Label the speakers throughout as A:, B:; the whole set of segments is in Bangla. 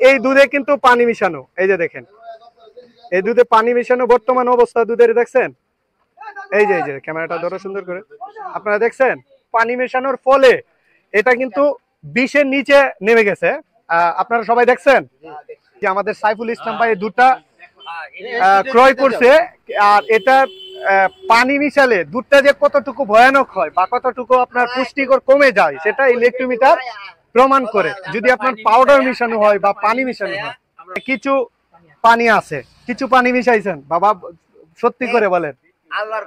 A: এই দুধে কিন্তু পানি মিশানো, এই যে দেখেন এই দুধে পানি মিশানো বর্তমান অবস্থা দুধের, দেখছেন? এই যে ক্যামেরাটা ধরো সুন্দর করে, আপনারা দেখছেন পানি মেশানোর ফলে এটা কিন্তু 20-এর নিচে নেমে গেছে। আপনারা সবাই দেখছেন যে আমাদের সাইফুল ইসলাম ভাই এই দুধটা ক্রয় করছে। আর এটা পানি মিশালে দুধটা যে কতটুকু ভয়ানক হয় বা কতটুকু আপনার পুষ্টিকর কমে যায় সেটা ইলেকট্রোমিটার প্রমাণ করে। যদি আপনার পাউডার মিশানো হয় বা পানি মিশানো হয়, কিছু পানি আছে, কিছু পানি মিশাইছেন বাবা, সত্যি করে বলেন?
B: আল্লাহর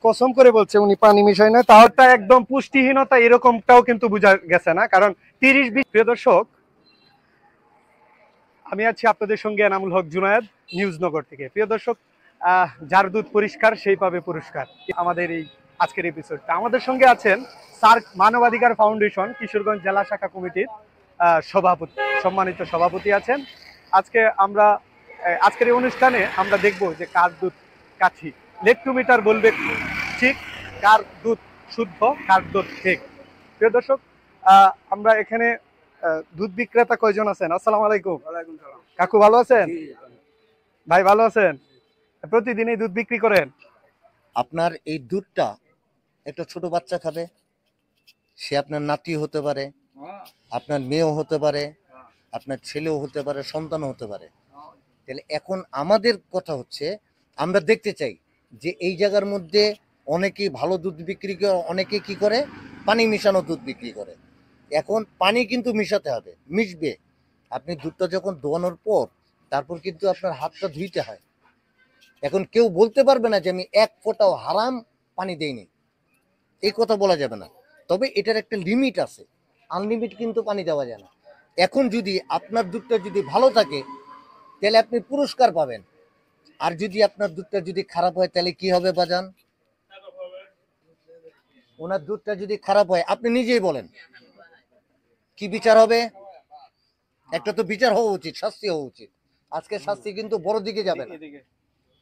A: কসম করে বলছে উনি পানি মিশাই না, তাহলে একদম পুষ্টিহীনতা এরকমটাও কিন্তু বোঝা গেছে না। কারণ 30-20, প্রিয় দর্শক আমি আছি আপনাদের সঙ্গে এনামুল হক জুনায়েদ, নিউজনগর থেকে। প্রিয় দর্শক, যার দুধ পরিষ্কার সেই পাবে পুরস্কার, আমাদের এই আজকের এপিসোডটা। আমাদের সঙ্গে আছেন সার্ক মানবাধিকার ফাউন্ডেশন কিশোরগঞ্জ জেলা শাখা কমিটির সভাপতি, সম্মানিত সভাপতি আছেন। আজকের এই অনুষ্ঠানে আমরা দেখব যে কার দুধ কাঠি, লেকটোমিটার বলবে ঠিক কার দুধ শুদ্ধ, কার দুধ ঠিক। প্রিয় দর্শক, আমরা এখানে দুধ বিক্রেতা কয়জন আছেন? আসসালামু আলাইকুম। কাকু ভালো আছেন? ভাই ভালো আছেন? প্রতিদিন এই দুধ বিক্রি করেন?
B: আপনার এই দুধটা একটা ছোট বাচ্চা খাবে, সে আপনার নাতি হতে পারে, আপনার মেয়েও হতে পারে, আপনার ছেলেও হতে পারে, সন্তানও হতে পারে। তাহলে এখন আমাদের কথা হচ্ছে, আমরা দেখতে চাই যে এই জায়গার মধ্যে অনেকেই ভালো দুধ বিক্রি করে, অনেকে কি করে পানি মিশানো দুধ বিক্রি করে। এখন পানি কিন্তু মিশাতে হবে, মিশবে। আপনি দুধটা যখন দোয়ানোর পর তারপর কিন্তু আপনার হাতটা ধুইতে হয়। এখন কেউ বলতে পারবে না যে আমি এক ফোঁটাও হারাম পানি দেইনি, এই কথা বলা যাবে না। তবে এটার একটা লিমিট আছে, আনলিমিট কিন্তু পানি দেওয়া যায় না। এখন যদি আপনার দুধটা যদি ভালো থাকে তাহলে আপনি পুরস্কার পাবেন, আর যদি আপনার দুধটা যদি খারাপ হয় তাহলে কি হবে বাজান? ওনার দুধটা যদি খারাপ হয় আপনি নিজেই বলেন কি বিচার হবে? একটা তো বিচার হওয়া উচিত, শাস্তি হওয়া উচিত। আজকে শাস্তি কিন্তু বড় দিকে যাবে না,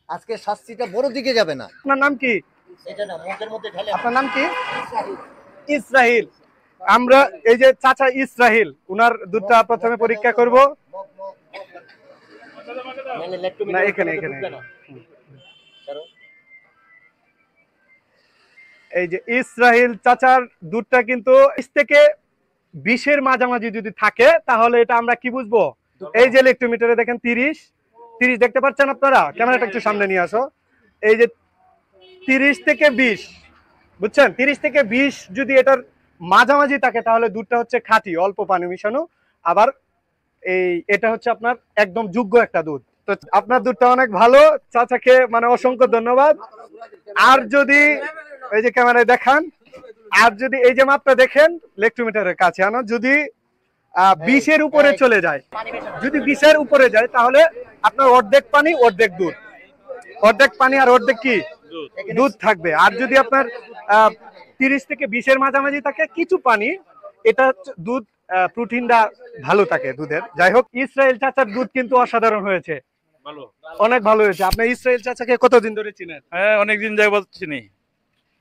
B: আজকে শাস্তিটা বড় দিকে যাবে না।
A: আপনার নাম কি?
B: এটা না, মুখের মধ্যে ঢালে।
A: আপনার নাম কি? ইসরাহিল। আমরা এই যে চাচা ইসরাহিল, উনার দুধটা প্রথমে পরীক্ষা করব। না, এখানে এখানে এই যে ইসরাহিল চাচার দুধটা কিন্তু 20-এর মাঝামাঝি যদি থাকে তাহলে এটা আমরা কি বুঝবো? এই যে ইলেকট্রোমিটারে দেখেন 30 দেখতে পাচ্ছেন আপনারা? ক্যামেরাটা একটু সামনে নিয়ে আসো। এই যে 30 থেকে 20, বুঝছেন? 30 থেকে 20 যদি এটার মাঝামাঝি থাকে তাহলে দুধটা হচ্ছে খাঁটি, অল্প পানি মিশানো। আবার এটা হচ্ছে আপনার একদম যোগ্য একটা দুধ। তো আপনার দুধটা অনেক ভালো, চাচাকে মানে অসংখ্য ধন্যবাদ। আর যদি এই যে ক্যামেরায় দেখান, আর যদি এই যে মাপটা দেখেন লেকটোমিটারের কাছে আনো, যদি 20-এর উপরে চলে যায়, যদি 20-এর উপরে যায় তাহলে আপনার অর্ধেক পানি অর্ধেক দুধ, অর্ধেক পানি আর অর্ধেক কি দুধ থাকবে। আর যদি আপনার 30 থেকে 20-এর মাঝামাঝি থাকে, কিছু পানি, এটা দুধ প্রোটিনটা ভালো থাকে দুধের। যাই হোক, ইসরায়েল চাচার দুধ কিন্তু অসাধারণ হয়েছে, অনেক ভালো হয়েছে। আপনি ইসরায়েল চাচাকে কতদিন ধরে চিনেন?
C: হ্যাঁ, অনেকদিন যাবত চিনি।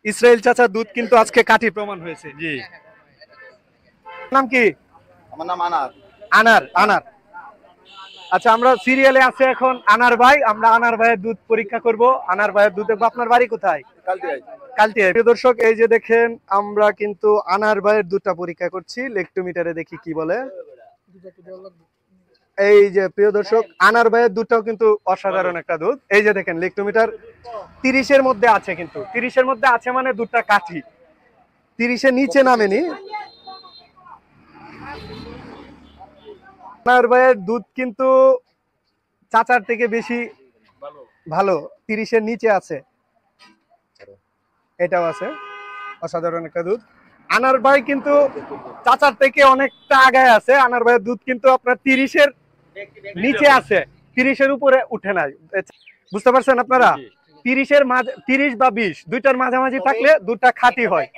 A: ইসরায়েল চাচার দুধ কিন্তু আজকে কাঠি প্রমাণ হয়েছে।
C: জি।
A: নাম কি?
B: আমার নাম আনার।
A: আনার। আনার, আচ্ছা, আমরা সিরিয়ালে আছে এখন আনার ভাই, আমরা আনার ভাইয়ের দুধ পরীক্ষা করব। আনার ভাইয়ের দুধ দেখবো। আপনার বাড়ি কোথায়? কালটিয়ায়। প্রিয় দর্শক, এই যে দেখেন আমরা কিন্তু আনার ভাইয়ের দুধটা পরীক্ষা করছি, লেকটোমিটারে দেখি কি বলে। এই যে প্রিয় দর্শক, আনার ভাইয়ের দুধটাও কিন্তু অসাধারণ একটা দুধ। এই যে দেখেন লেকটোমিটার 30-এর মধ্যে আছে, কিন্তু 30-এর মধ্যে আছে মানে দুধটা কাঠি, 30-এর নিচে নামেনি। আনার ভাইয়ের দুধ কিন্তু চাচার থেকে বেশি ভালো, 30-এর নিচে আছে, এটাও আছে, অসাধারণ একটা দুধ। আনার ভাই কিন্তু চাচার থেকে অনেকটা আগায় আছে। আনার ভাইয়ের দুধ কিন্তু আপনার 30-এর নিচে আছে, 30-এর উপরে উঠে নাই। বুঝতে পারছেন আপনারা? 30 বা 20 দুইটার মাঝামাঝি থাকলে দুধটা খাঁটি হয়,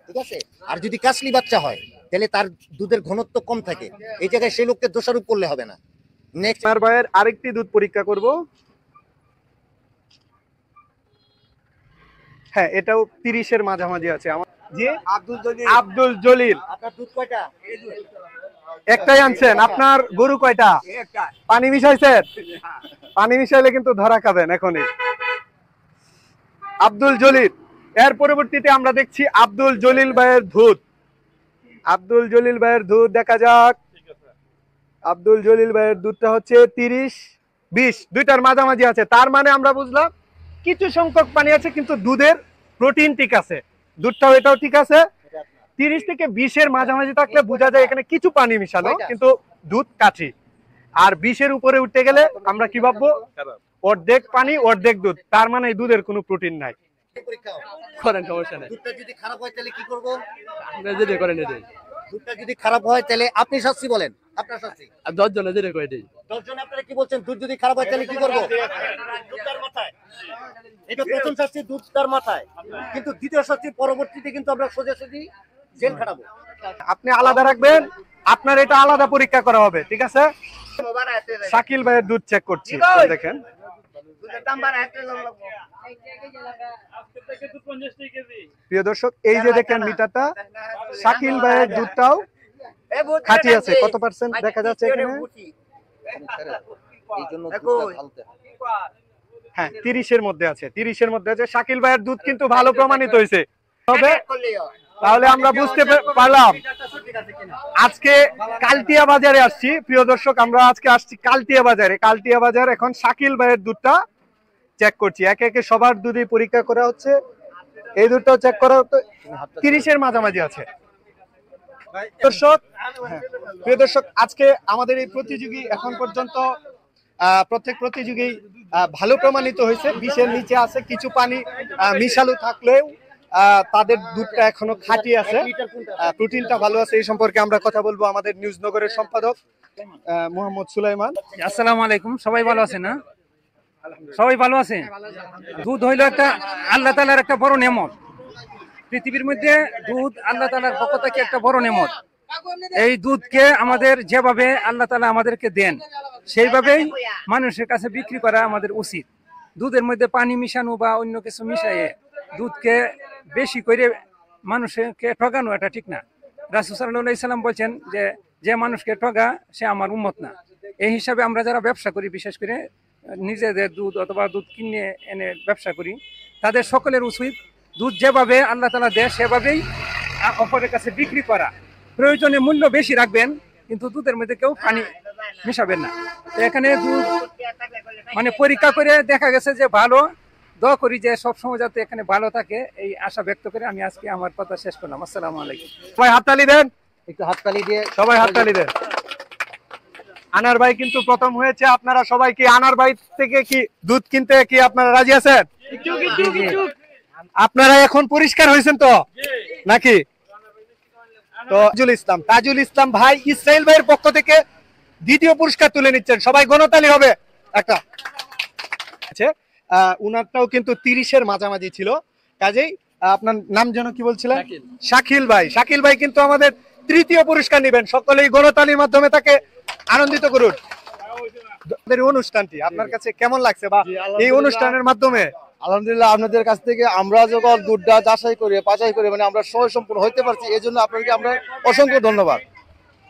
B: ঠিক আছে। আর যদি কাসলি বাচ্চা হয় তাহলে তার দুধের ঘনত্ব কম থাকে, এই জায়গায় সেই লোককে দোষারোপ করলে হবে না। নেক্সট
A: আনার ভাইয়ের আরেকটি দুধ পরীক্ষা করব। হ্যাঁ, এটাও 30-এর মাঝামাঝি আছে। আমার জি, আব্দুল জলিল।
B: আপনার দুধ কয়টা?
A: একটাই আনছেন। আপনার গরু কয়টা? পানি মিশাইছেন? পানি মিশাইলে কিন্তু ধরা খাবেন এখনই। আব্দুল জলিল, এর পরবর্তীতে আমরা দেখছি আব্দুল জলিল ভাইয়ের দুধ। আব্দুল জলিল ভাইয়ের দুধ দেখা যাক। আব্দুল জলিল ভাইয়ের দুধটা হচ্ছে 30-20, দুইটার মাঝামাঝি আছে। তার মানে আমরা বুঝলাম কিছু সংখ্যক পানি আছে, কিন্তু দুধের প্রোটিন ঠিক আছে, দুধটাও এটাও ঠিক আছে। 30 থেকে 20-এর মাঝামাঝি থাকলে বোঝা যায় এখানে কিছু পানি মিশানো, কিন্তু দুধ কাঠি। আর 20-এর উপরে উঠতে গেলে আমরা কি ভাববো? অর্ধেক পানি অর্ধেক দুধ, তার মানে এই দুধের কোনো প্রোটিন নাই।
C: করেন, সমস্যা নেই।
B: দুধটা যদি খারাপ হয় তাহলে কি করবো?
C: আপনারা যেটা করেন এটাই।
B: দুধটা যদি খারাপ হয় তাহলে আপনি শাস্তি বলেন, আপনার শাস্তি।
C: আর 10 জনে যেটা করে এটাই।
B: 10 জন আপনারা কি বলছেন? দুধ যদি খারাপ হয় তাহলে কি করবো? দুধটার মাথায়। এটা প্রথম শাস্তি দুধটার মাথায়, কিন্তু দ্বিতীয় শাস্তি পরবর্তীতে কিন্তু আমরা সোজাসুজি জেল খাটাবো।
A: আপনি আলাদা রাখবেন, আপনার এটা আলাদা পরীক্ষা করা হবে, ঠিক আছে? শাকিল ভাইয়ের দুধ চেক করছি, দেখেন। প্রিয় দর্শক, এই যে দেখেন মিটারটা, শাকিল ভাইয়ের দুধটাও খাঁটি আছে। কত পার্সেন্ট দেখা যাচ্ছে এখানে? হ্যাঁ, 30-এর মধ্যে আছে, 30-এর মধ্যে আছে। শাকিল ভাইয়ের দুধ কিন্তু ভালো প্রমাণিত হয়েছে। তবে তাহলে আমরা বুঝতে পারলাম আজকে কালটিয়া বাজারে আসছি। প্রিয় দর্শক, আমরা আজকে আসছি কালটিয়া বাজারে। কালটিয়া বাজার, এখন শাকিল ভাইয়ের দুধটা চেক করছি। একে একে সবার দুধই পরীক্ষা করা হচ্ছে। এই দুধটাও চেক করা হচ্ছে, 30-এর মাঝামাঝি আছে। দর্শক, প্রিয় দর্শক, আজকে আমাদের এই প্রতিযোগী এখন পর্যন্ত প্রত্যেক প্রতিযোগী ভালো প্রমাণিত হয়েছে। 20-এর নিচে আছে, কিছু পানি মিশালো থাকলেও তাদের দুধটা এখনো খাঁটি আছে, প্রোটিনটা ভালো আছে। এই সম্পর্কে আমরা কথা বলবো আমাদের নিউজ নগরের সম্পাদক মোহাম্মদ সুলাইমান।
D: আসসালামু আলাইকুম, সবাই ভালো আছে না? সবাই ভালো আছে। দুধ হইল একটা আল্লাহ তাআলার একটা বড় নেমত। পৃথিবীর মধ্যে দুধ আল্লাহ তাআলার পক্ষ থেকে একটা বড় নেমত। এই দুধকে আমাদের যেভাবে আল্লাহ তাআলা আমাদেরকে দেন, সেইভাবেই মানুষের কাছে বিক্রি করা আমাদের উচিত। দুধের মধ্যে পানি মিশানো বা অন্য কিছু মিশাইয়ে দুধকে বেশি করে মানুষকে ঠকানো এটা ঠিক না। রাসূল সাল্লাল্লাহু আলাইহি সাল্লাম বলছেন যে যে মানুষকে ঠকা সে আমার উম্মত না। এই হিসাবে আমরা যারা ব্যবসা করি, বিশেষ করে নিজেদের দুধ অথবা দুধ কিনে এনে ব্যবসা করি, তাদের সকলের উচিত দুধ যেভাবে আল্লাহ তাআলা দেয় সেভাবেই অপরের কাছে বিক্রি করা। প্রয়োজনে মূল্য বেশি রাখবেন, কিন্তু দুধের মধ্যে কেউ পানি মিশাবেন না। তো এখানে দুধ মানে পরীক্ষা করে দেখা গেছে যে ভালো। দোয়া করি যে সবসময় যাতে এখানে ভালো থাকে, এই আশা ব্যক্ত করে আমি আজকে আমার কথা শেষ করলাম। আসসালামু আলাইকুম।
A: সবাই হাততালি দেন,
B: একটু হাততালি দিয়ে
A: সবাই হাততালি দেন। আনার ভাই কিন্তু প্রথম হয়েছে। আপনারা সবাই কি আনার ভাই থেকে কি দুধ কিনতে কি আপনারা রাজি আছেন? আপনারা এখন পরিষ্কার হয়েছেন তো নাকি? তো তাজুল ইসলাম ভাই ইসরাইল ভাইয়ের পক্ষ থেকে দ্বিতীয় পুরস্কার তুলে নিচ্ছেন। সবাই গণতালি হবে একটা। উনারটাও কিন্তু 30-এর মাঝামাঝি ছিল। কাজেই আপনার নাম যেন কি বলছিলেন? শাকিল ভাই। শাকিল ভাই কিন্তু আমাদের তৃতীয় পুরস্কার নেবেন। সকলেই গণতালির মাধ্যমে তাকে আনন্দিত করুন। অনুষ্ঠানটি আপনার কাছে কেমন লাগছে, বা এই অনুষ্ঠানের মাধ্যমে?
E: আলহামদুলিল্লাহ, আপনাদের কাছ থেকে আমরা যখন দুধটা যাচাই করে বাছাই করে মানে আমরা সময় সম্পূর্ণ হইতে পারছি, এই জন্য আপনাদেরকে আমরা অসংখ্য ধন্যবাদ।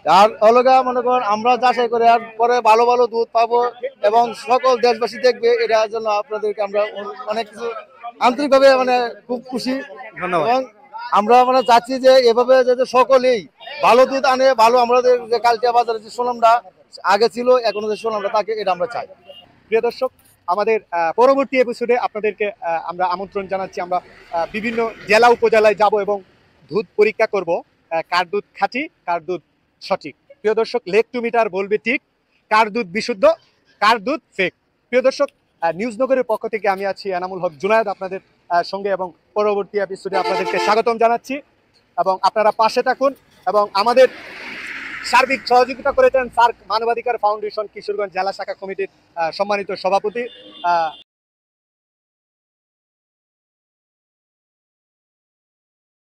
E: আর অলগা মনে করেন আমরা যাচাই করে আর পরে ভালো ভালো দুধ পাবো এবং সকল দেশবাসী দেখবে, এটার জন্য আপনাদেরকে আমরা অনেক কিছু আন্তরিকভাবে মানে খুব খুশি।
A: ধন্যবাদ।
E: এবং আমরা মানে চাচ্ছি যে এভাবে যাতে সকলেই ভালো দুধ আনে, ভালো আমাদের যে কালটিয়া বাজারে যে সুনামটা আগে ছিল এখনো যে সুনামটা থাকে, এটা আমরা চাই।
A: প্রিয় দর্শক, আমাদের পরবর্তী এপিসোডে আপনাদেরকে আমরা আমন্ত্রণ জানাচ্ছি। আমরা বিভিন্ন জেলা উপজেলায় যাব এবং দুধ পরীক্ষা করব, কার দুধ খাঁটি কার দুধ সঠিক। প্রিয় দর্শক, লেক টু মিটার বলবে ঠিক কার দুধ বিশুদ্ধ কার দুধ ফেক। প্রিয় দর্শক, নিউজ নগরের পক্ষ থেকে আমি আছি এনামুল হক জুনায়েদ আপনাদের সঙ্গে, এবং পরবর্তী এপিসোডে আপনাদেরকে স্বাগতম জানাচ্ছি। এবং আপনারা পাশে থাকুন, এবং আমাদের সার্বিক সহযোগিতা করেছেন সার্ক মানবাধিকার ফাউন্ডেশন কিশোরগঞ্জ জেলা শাখা কমিটির সম্মানিত সভাপতি